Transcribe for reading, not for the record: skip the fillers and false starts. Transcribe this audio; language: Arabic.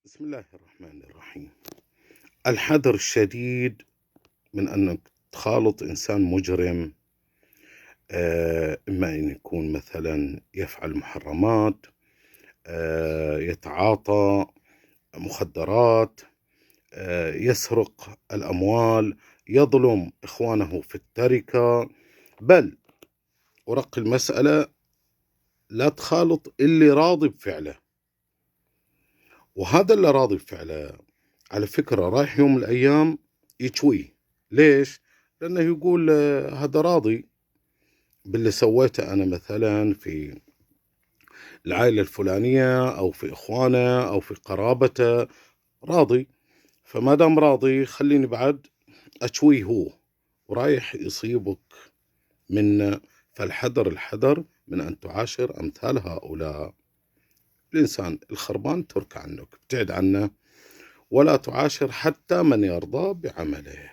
بسم الله الرحمن الرحيم. الحذر الشديد من أنك تخالط إنسان مجرم، إما أن يكون مثلا يفعل محرمات، يتعاطى مخدرات، يسرق الأموال، يظلم إخوانه في التركة. بل ورق المسألة لا تخالط اللي راضي بفعله، وهذا اللي راضي بفعله على فكرة رايح يوم من الأيام يشويه. ليش؟ لأنه يقول هذا راضي باللي سويته أنا مثلا في العائلة الفلانية أو في إخوانه أو في قرابته، راضي. فما دام راضي خليني بعد أشويه هو، ورايح يصيبك من. الحذر من أن تعاشر أمثال هؤلاء. الإنسان الخربان ترك عنك، ابتعد عنه، ولا تعاشر حتى من يرضى بعمله.